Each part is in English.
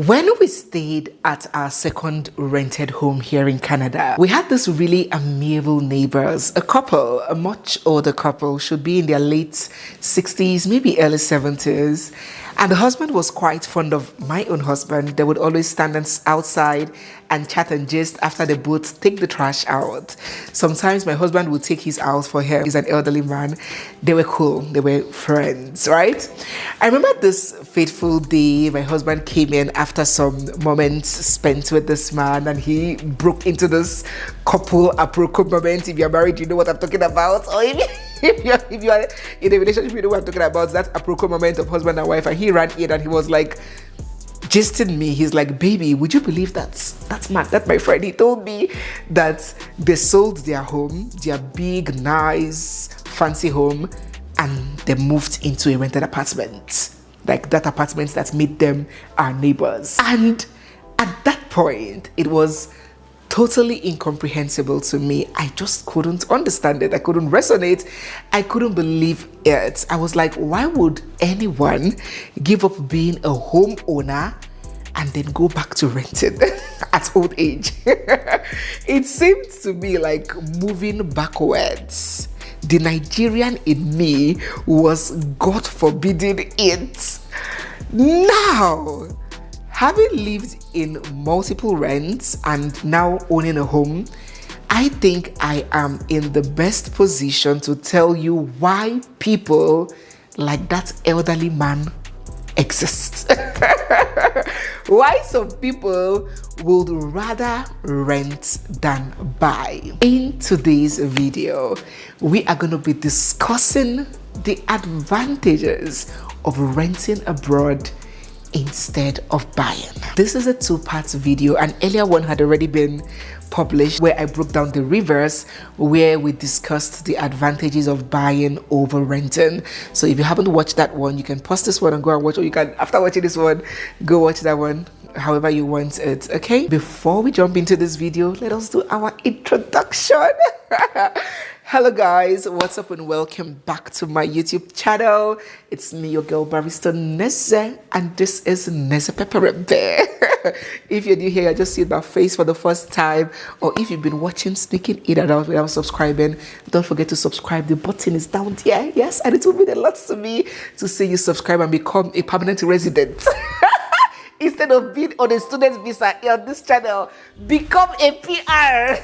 When we stayed at our second rented home here in Canada, we had this really amiable neighbors, a couple, a much older couple, should be in their late 60s, maybe early 70s. And the husband was quite fond of my own husband. They would always stand outside and chat and gist after they both take the trash out. Sometimes my husband would take his out for him. He's an elderly man. They were cool. They were friends, right? I remember this fateful day. My husband came in after some moments spent with this man, and he broke into this couple apropos moment. If you're married, you know what I'm talking about. Or if you are in a relationship, you know what I'm talking about. That apropos moment of husband and wife. And he ran in and he was like, gisting me. He's like, baby, would you believe that's mad? That my friend, he told me that they sold their home, their big, nice, fancy home, and they moved into a rented apartment. Like that apartment that made them our neighbors. And at that point, it was totally incomprehensible to me. I just couldn't understand it. I couldn't resonate. I couldn't believe it. I was like, why would anyone give up being a homeowner and then go back to renting at old age? It seemed to me like moving backwards. The Nigerian in me was God forbidding it. Now, having lived in multiple rents and now owning a home, I think I am in the best position to tell you why people like that elderly man exist. Why some people would rather rent than buy. In today's video, we are going to be discussing the advantages of renting abroad instead of buying. This is a two-part video. An earlier one had already been published where I broke down the reverse, where we discussed the advantages of buying over renting. So if you haven't watched that one, you can pause this one and go and watch, or you can, after watching this one, go watch that one however you want it. Okay, before we jump into this video, let us do our introduction. Hello guys, what's up and welcome back to my YouTube channel. It's me, your girl barrister NEZE, and this is NEZE Peperempe. If you're new here, I just see my face for the first time, or if you've been watching sneaking in and out without subscribing, don't forget to subscribe. The button is down there, yes, and it will mean a lot to me to see you subscribe and become a permanent resident. Instead of being on a student visa on this channel, become a PR.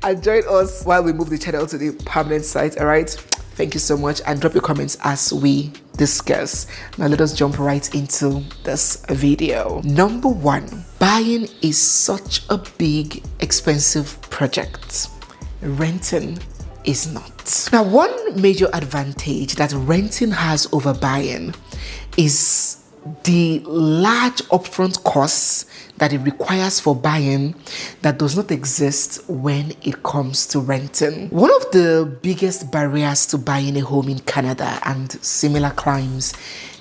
And join us while we move the channel to the permanent site, all right? Thank you so much, and drop your comments as we discuss. Now let us jump right into this video. Number one, buying is such a big, expensive project. Renting is not. Now, one major advantage that renting has over buying is the large upfront costs that it requires for buying that does not exist when it comes to renting. One of the biggest barriers to buying a home in Canada and similar climes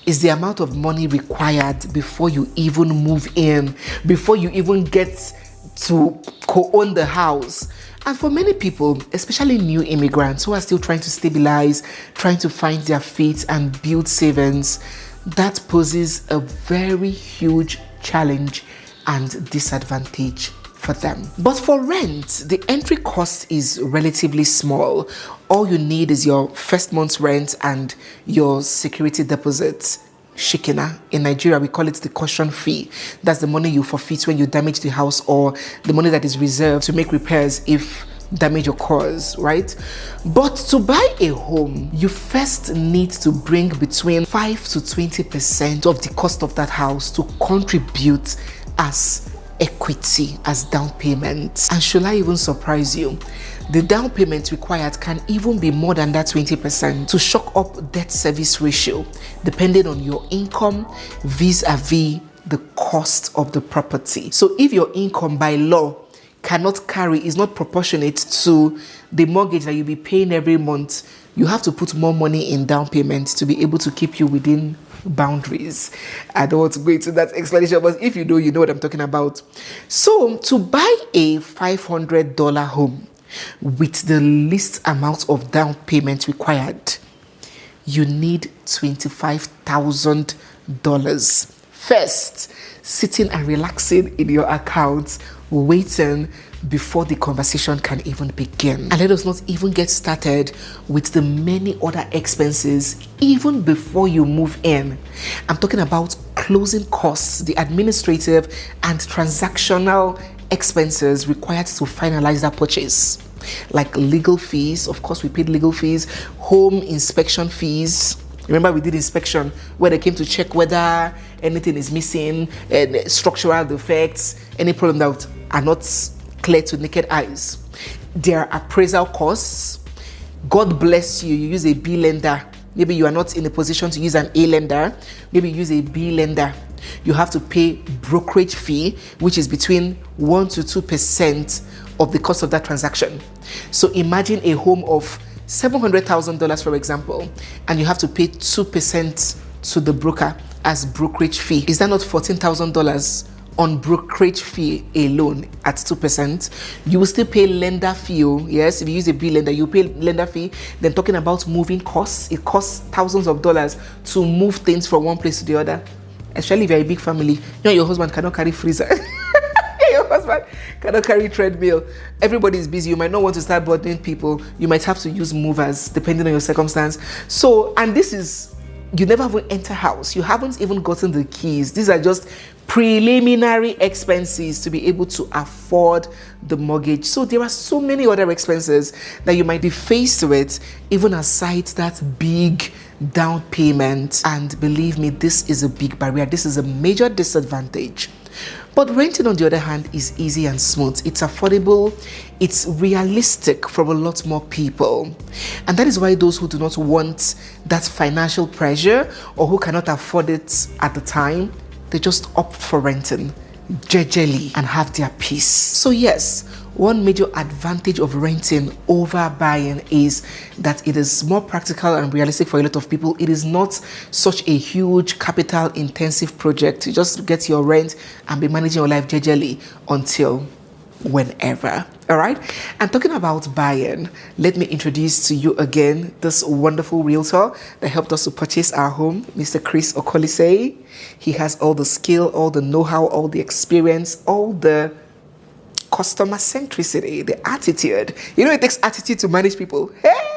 is the amount of money required before you even move in, before you even get to co-own the house. And for many people, especially new immigrants who are still trying to stabilize, trying to find their feet and build savings, that poses a very huge challenge and disadvantage for them. But for rent, the entry cost is relatively small. All you need is your first month's rent and your security deposit. Shikina. In Nigeria, we call it the caution fee. That's the money you forfeit when you damage the house, or the money that is reserved to make repairs if damage occurs, right? But to buy a home, you first need to bring between 5 to 20% of the cost of that house to contribute as equity, as down payment. And should I even surprise you, the down payment required can even be more than that 20% to shock up debt service ratio, depending on your income vis-a-vis the cost of the property. So if your income by law cannot carry, is not proportionate to the mortgage that you'll be paying every month, you have to put more money in down payment to be able to keep you within boundaries. I don't want to go into that explanation, but if you know, you know what I'm talking about. So to buy a $500 home with the least amount of down payment required, you need $25,000 first sitting and relaxing in your account, waiting before the conversation can even begin. And let us not even get started with the many other expenses even before you move in. I'm talking about closing costs, the administrative and transactional expenses required to finalize that purchase, like legal fees. Of course, we paid legal fees, home inspection fees. Remember, we did inspection where they came to check whether anything is missing, structural defects, any problem that are not clear to naked eyes. There are appraisal costs. God bless you, you use a B lender. Maybe you are not in a position to use an A lender. Maybe you use a B lender. You have to pay brokerage fee, which is between 1 to 2% of the cost of that transaction. So imagine a home of $700,000, for example, and you have to pay 2% to the broker as brokerage fee. Is that not $14,000 on brokerage fee alone at 2%? You will still pay lender fee. Yes, if you use a B lender, you pay lender fee. Then talking about moving costs, it costs thousands of dollars to move things from one place to the other. Especially if you're a big family, your husband cannot carry freezer. Your husband cannot carry treadmill. Everybody is busy. You might not want to start burdening people. You might have to use movers depending on your circumstance. So, and this is, you never even enter house. You haven't even gotten the keys. These are just preliminary expenses to be able to afford the mortgage. So there are so many other expenses that you might be faced with, even aside that big down payment. And believe me, this is a big barrier. This is a major disadvantage. But renting, on the other hand, is easy and smooth. It's affordable. It's realistic for a lot more people. And that is why those who do not want that financial pressure or who cannot afford it at the time, they just opt for renting jejely and have their peace. So yes, one major advantage of renting over buying is that it is more practical and realistic for a lot of people. It is not such a huge capital intensive project. You just get your rent and be managing your life jejely until whenever. All right. And talking about buying, let me introduce to you again this wonderful realtor that helped us to purchase our home, Mr. Chris Okoloise. He has all the skill, all the know-how, all the experience, all the customer centricity, the attitude. You know, it takes attitude to manage people. Hey!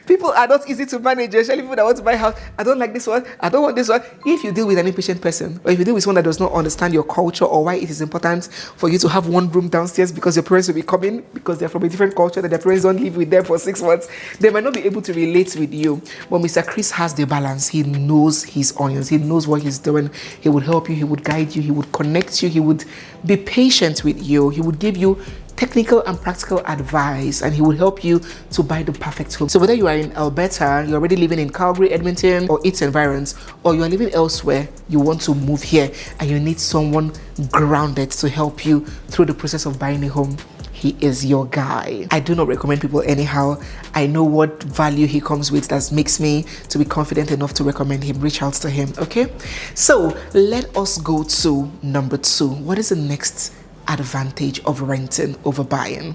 People are not easy to manage, especially people that want to buy a house. I don't like this one. I don't want this one. If you deal with an impatient person, or if you deal with someone that does not understand your culture or why it is important for you to have one room downstairs because your parents will be coming because they're from a different culture, that their parents don't live with them for 6 months, they might not be able to relate with you. But Mr. Chris has the balance. He knows his onions. He knows what he's doing. He would help you. He would guide you. He would connect you. He would be patient with you. He would give you technical and practical advice, and he will help you to buy the perfect home. So whether you are in Alberta, you're already living in Calgary, Edmonton, or its environs, or you are living elsewhere, you want to move here and you need someone grounded to help you through the process of buying a home, he is your guy. I do not recommend people anyhow. I know what value he comes with that makes me to be confident enough to recommend him. Reach out to him, okay? So let us go to number 2. What is the next advantage of renting over buying?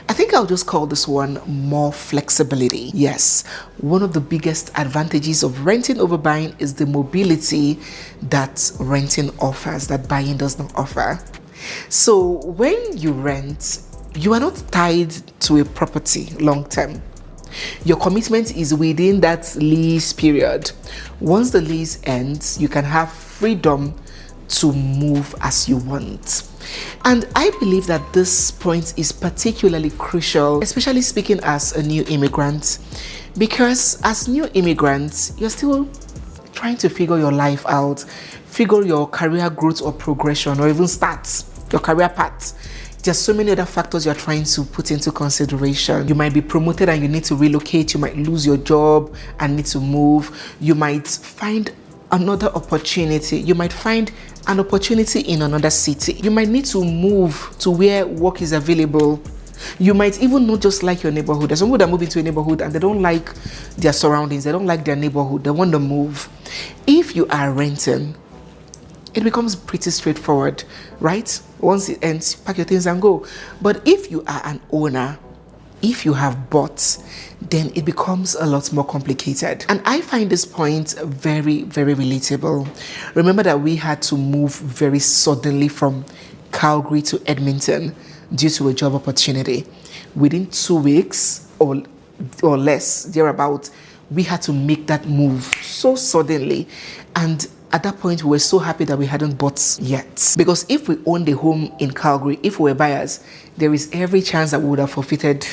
I think I'll just call this one more flexibility. Yes, one of the biggest advantages of renting over buying is the mobility that renting offers that buying does not offer. So when you rent, you are not tied to a property long term. Your commitment is within that lease period. Once the lease ends, you can have freedom to move as you want. And I believe that this point is particularly crucial, especially speaking as a new immigrant, because as new immigrants, you're still trying to figure your life out, figure your career growth or progression, or even start your career path. There's so many other factors you're trying to put into consideration. You might be promoted and you need to relocate. You might lose your job and need to move. You might find another opportunity. You might find an opportunity in another city. You might need to move to where work is available. You might even not just like your neighborhood. There's some people that move into a neighborhood and they don't like their surroundings. They don't like their neighborhood. They want to move. If you are renting, it becomes pretty straightforward, right? Once it ends, pack your things and go. But if you are an owner, If you have bought, then it becomes a lot more complicated. And I find this point very, very relatable. Remember that we had to move very suddenly from Calgary to Edmonton due to a job opportunity. Within 2 weeks or less, thereabout, we had to make that move so suddenly. And at that point, we were so happy that we hadn't bought yet. Because if we owned a home in Calgary, if we were buyers, there is every chance that we would have forfeited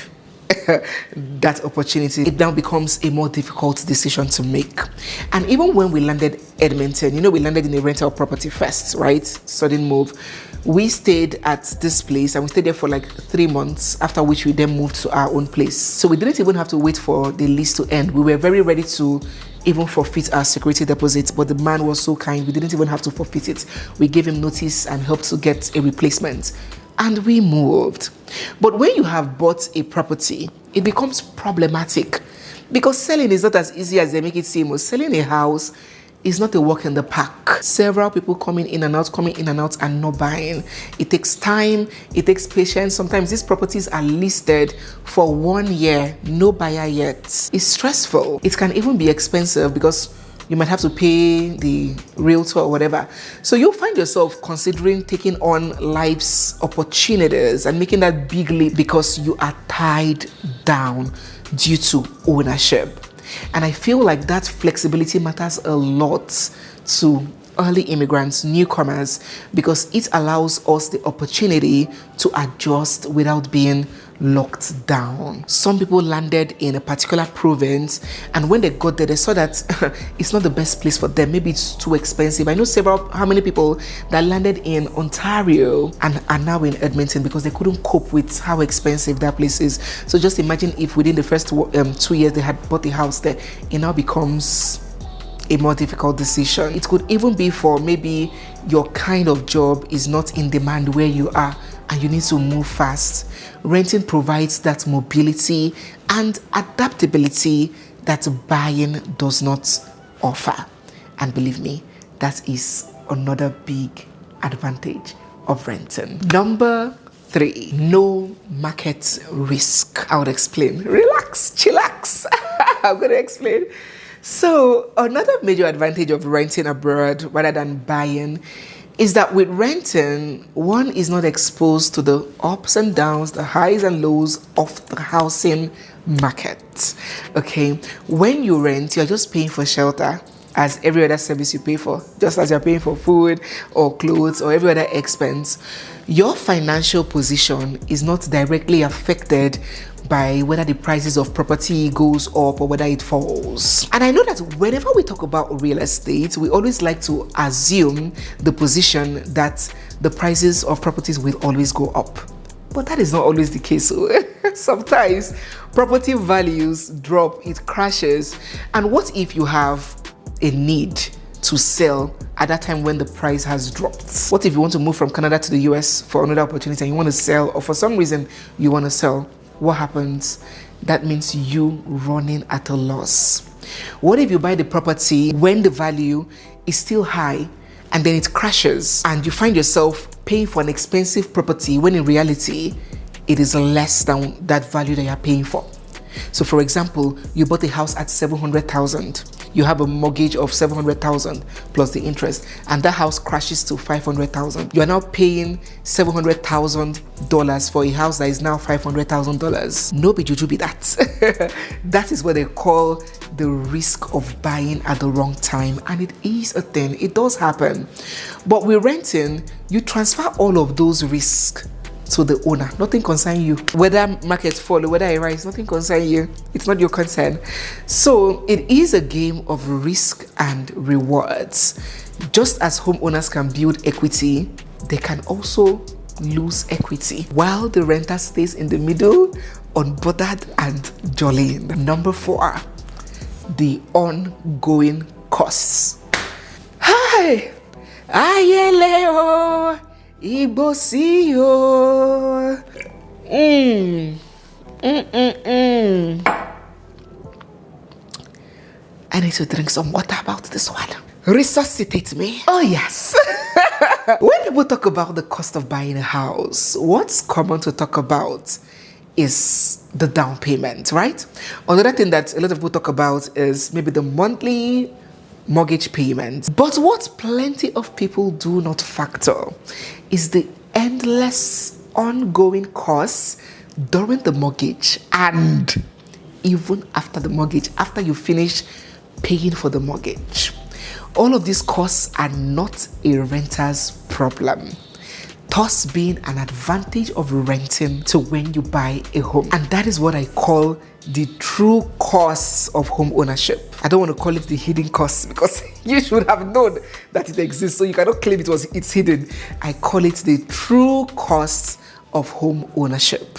that opportunity. It now becomes a more difficult decision to make. And even when we landed Edmonton, we landed in a rental property first, right? Sudden move. We stayed at this place and we stayed there for like 3 months, after which we then moved to our own place. So we didn't even have to wait for the lease to end. We were very ready to even forfeit our security deposit, but the man was so kind, we didn't even have to forfeit it. We gave him notice and helped to get a replacement. And we moved. But when you have bought a property, it becomes problematic because selling is not as easy as they make it seem. Selling a house is not a walk in the park. Several people coming in and out and not buying. It takes time, it takes patience. Sometimes these properties are listed for 1 year, no buyer yet. It's stressful. It can even be expensive because you might have to pay the realtor or whatever. So you'll find yourself considering taking on life's opportunities and making that big leap because you are tied down due to ownership. And I feel like that flexibility matters a lot to early immigrants, newcomers, because it allows us the opportunity to adjust without being locked down. Some people landed in a particular province, and when they got there, they saw that it's not the best place for them. Maybe it's too expensive. I know how many people that landed in Ontario and are now in Edmonton because they couldn't cope with how expensive that place is. So just imagine if within the first 2 years they had bought a house there, it now becomes a more difficult decision. It could even be for maybe your kind of job is not in demand where you are and you need to move fast. Renting provides that mobility and adaptability that buying does not offer. And believe me, that is another big advantage of renting. Number 3, no market risk. I would explain. Relax, chillax. I'm going to explain. So another major advantage of renting abroad rather than buying is that with renting, one is not exposed to the ups and downs, the highs and lows of the housing market. Okay, when you rent, you're just paying for shelter as every other service you pay for, just as you're paying for food or clothes or every other expense. Your financial position is not directly affected by whether the prices of property goes up or whether it falls. And I know that whenever we talk about real estate, we always like to assume the position that the prices of properties will always go up. But that is not always the case. Sometimes property values drop, it crashes. And what if you have a need to sell at that time when the price has dropped? What if you want to move from Canada to the US for another opportunity and you want to sell, or for some reason you want to sell? What happens? That means you running at a loss. What if you buy the property when the value is still high and then it crashes and you find yourself paying for an expensive property when in reality it is less than that value that you're paying for? So for example, you bought a house at $700,000. You have a mortgage of $700,000 plus the interest, and that house crashes to $500,000. You are now paying $700,000 for a house that is now $500,000. No be juju be that. That is what they call the risk of buying at the wrong time, and it is a thing. It does happen. But with renting, you transfer all of those risks to the owner. Nothing concerns you. Whether markets fall or whether it rise, nothing concerns you. It's not your concern. So it is a game of risk and rewards. Just as homeowners can build equity, they can also lose equity while the renter stays in the middle, unbothered and jolly. Number 4, the ongoing costs. Hi! Ayeleo! Ibosio. I need to drink some water about this one. Resuscitate me. Oh yes. When people talk about the cost of buying a house, what's common to talk about is the down payment, right? Another thing that a lot of people talk about is maybe the monthly mortgage payment. But what plenty of people do not factor is the endless ongoing costs during the mortgage and even after the mortgage, after you finish paying for the mortgage. All of these costs are not a renter's problem, thus being an advantage of renting to when you buy a home. And that is what I call the true costs of home ownership. I don't want to call it the hidden costs because you should have known that it exists, so you cannot claim it's hidden. I call it the true costs of home ownership.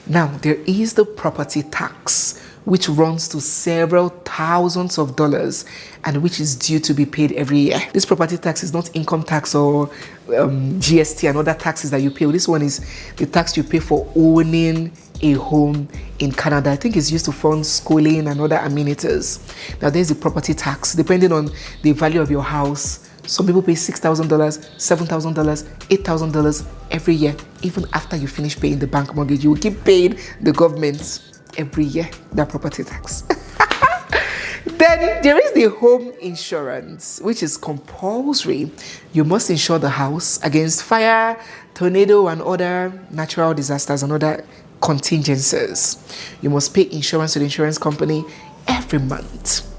Now, there is the property tax, which runs to several thousands of dollars and which is due to be paid every year. This property tax is not income tax or GST and other taxes that you pay. This one is the tax you pay for owning a home in Canada. I think it's used to fund schooling and other amenities. Now, there's the property tax, depending on the value of your house. Some people pay $6,000, $7,000, $8,000 every year. Even after you finish paying the bank mortgage, you will keep paying the government every year that property tax. Then there is the home insurance, which is compulsory. You must insure the house against fire, tornado, and other natural disasters and other contingencies. You must pay insurance to the insurance company every month.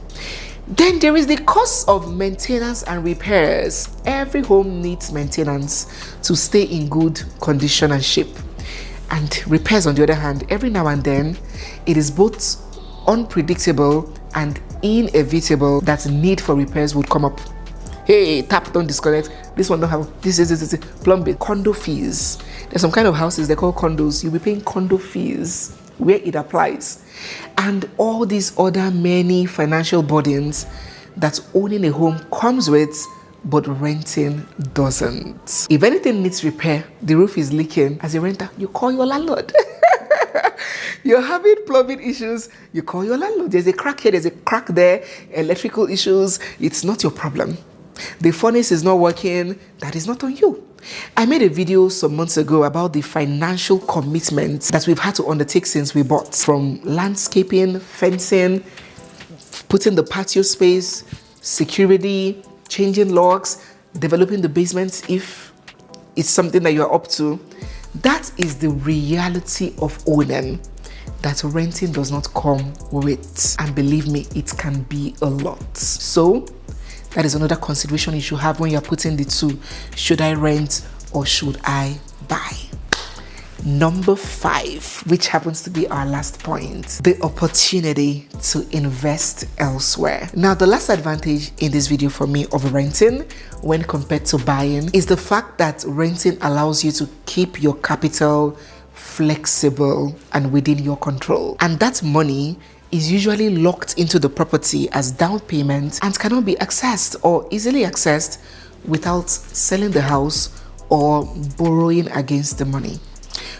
Then there is the cost of maintenance and repairs. Every home needs maintenance to stay in good condition and shape. And repairs, on the other hand, every now and then, it is both unpredictable and inevitable that need for repairs would come up. Hey, tap don't disconnect. This one don't have this plumbing. Condo fees. There's some kind of houses they call condos. You'll be paying condo fees where it applies. And all these other many financial burdens that owning a home comes with, but renting doesn't. If anything needs repair, the roof is leaking, as a renter, you call your landlord. You're having plumbing issues, you call your landlord. There's a crack here, there's a crack there, electrical issues, it's not your problem. The furnace is not working, that is not on you. I made a video some months ago about the financial commitments that we've had to undertake since we bought, from landscaping, fencing, putting the patio space, security, changing locks, developing the basement if it's something that you're up to. That is the reality of owning that renting does not come with. And believe me, it can be a lot. So that is another consideration you should have when you're putting the two. Should I rent or should I buy? Number 5, which happens to be our last point, the opportunity to invest elsewhere. Now, the last advantage in this video for me of renting when compared to buying is the fact that renting allows you to keep your capital flexible and within your control. And that money is usually locked into the property as down payment and cannot be accessed or easily accessed without selling the house or borrowing against the money.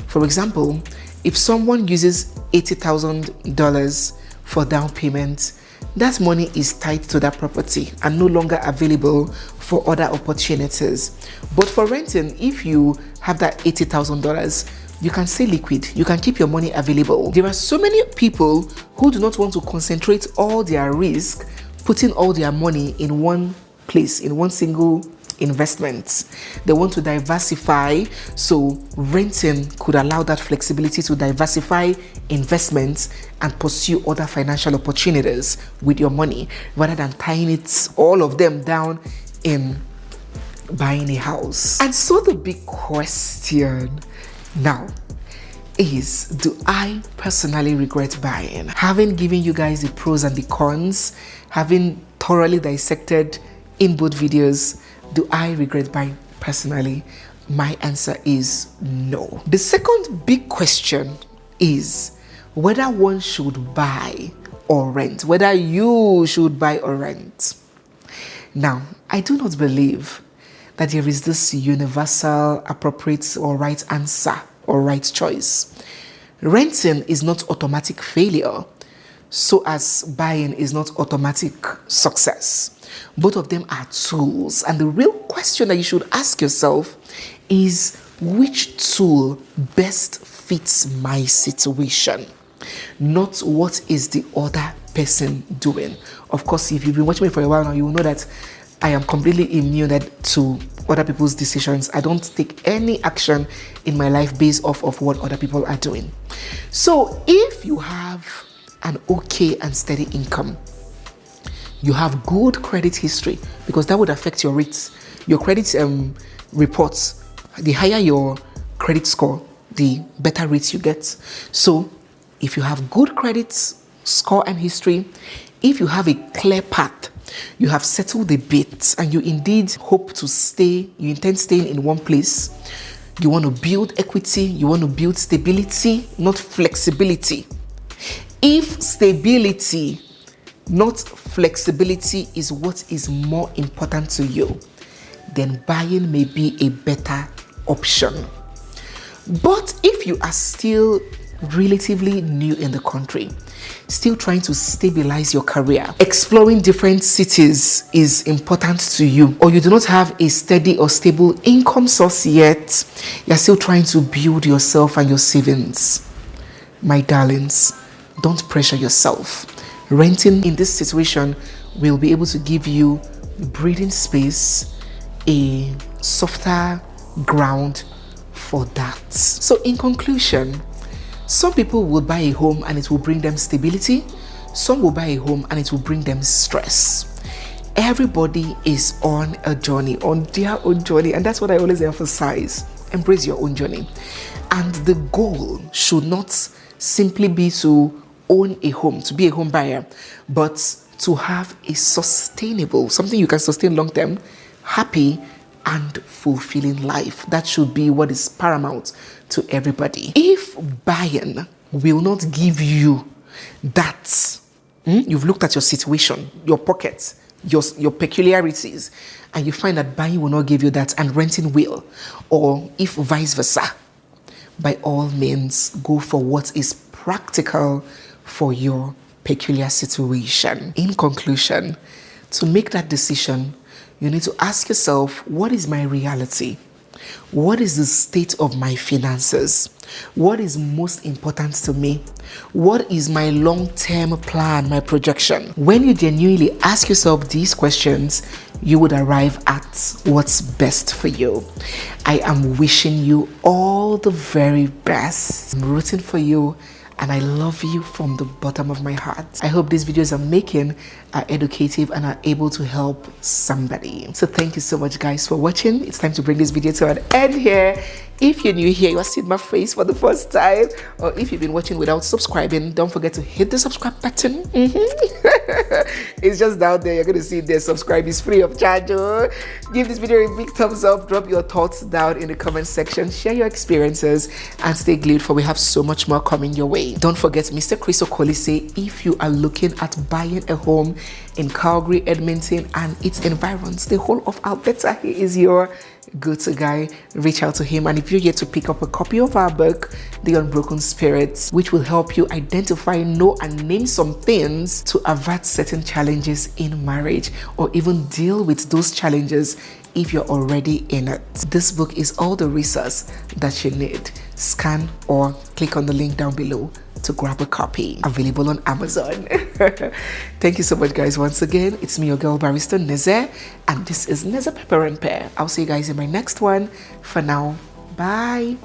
For example, if someone uses $80,000 for down payment, that money is tied to that property and no longer available for other opportunities. But for renting, if you have that $80,000, you can stay liquid. You can keep your money available. There are so many people who do not want to concentrate all their risk, putting all their money in one place, in one single investment. They want to diversify, so renting could allow that flexibility to diversify investments and pursue other financial opportunities with your money rather than tying it, all of them, down in buying a house. And so the big question now is, do I personally regret buying? Having given you guys the pros and the cons, having thoroughly dissected in both videos, do I regret buying personally? My answer is no. The second big question is whether one should buy or rent, whether you should buy or rent. Now, I do not believe that there is this universal, appropriate, or right answer or right choice. Renting is not automatic failure, so as buying is not automatic success. Both of them are tools, and the real question that you should ask yourself is, which tool best fits my situation, not what is the other person doing. Of course, if you've been watching me for a while now, you will know that I am completely immune to other people's decisions. I don't take any action in my life based off of what other people are doing. So if you have an okay and steady income, you have good credit history, because that would affect your rates, your credit reports. The higher your credit score, the better rates you get. So if you have good credit score and history, if you have a clear path, you have settled the bit, and you indeed hope to stay, you intend staying in one place, you want to build equity, you want to build stability, not flexibility. If stability, not flexibility, is what is more important to you, then buying may be a better option. But if you are still relatively new in the country, still trying to stabilize your career, exploring different cities is important to you, or you do not have a steady or stable income source yet, you're still trying to build yourself and your savings, my darlings, don't pressure yourself. Renting in this situation will be able to give you breathing space, a softer ground for that. So in conclusion, some people will buy a home and it will bring them stability. Some will buy a home and it will bring them stress. Everybody is on a journey, on their own journey, and that's what I always emphasize. Embrace your own journey. And the goal should not simply be to own a home, to be a home buyer, but to have a sustainable, something you can sustain long term, happy and fulfilling life. That should be what is paramount to everybody. If buying will not give you that, you've looked at your situation, your pockets, your peculiarities, and you find that buying will not give you that and renting will, or if vice versa, by all means, go for what is practical for your peculiar situation. In conclusion, to make that decision, you need to ask yourself, what is my reality? What is the state of my finances? What is most important to me? What is my long-term plan, my projection? When you genuinely ask yourself these questions, you would arrive at what's best for you. I am wishing you all the very best. I'm rooting for you, and I love you from the bottom of my heart. I hope these videos I'm making are educative and are able to help somebody. So thank you so much, guys, for watching. It's time to bring this video to an end here. If you're new here, you are seeing my face for the first time, or if you've been watching without subscribing, don't forget to hit the subscribe button. It's just down there. You're going to see it there. Subscribe is free of charge. Give this video a big thumbs up. Drop your thoughts down in the comment section. Share your experiences and stay glued, for we have so much more coming your way. Don't forget Mr. Chris Okoloise if you are looking at buying a home in Calgary, Edmonton, and its environs, the whole of Alberta. He is your go-to guy. Reach out to him. And if you're here to pick up a copy of our book, The Unbroken Spirit, which will help you identify, know, and name some things to avert certain challenges in marriage, or even deal with those challenges if you're already in it. This book is all the resource that you need. Scan or click on the link down below to grab a copy. Available on Amazon. Thank you so much, guys. Once again, it's me, your girl barrister NEZE, and this is NEZE Peperempe. I'll see you guys in my next one. For now, bye.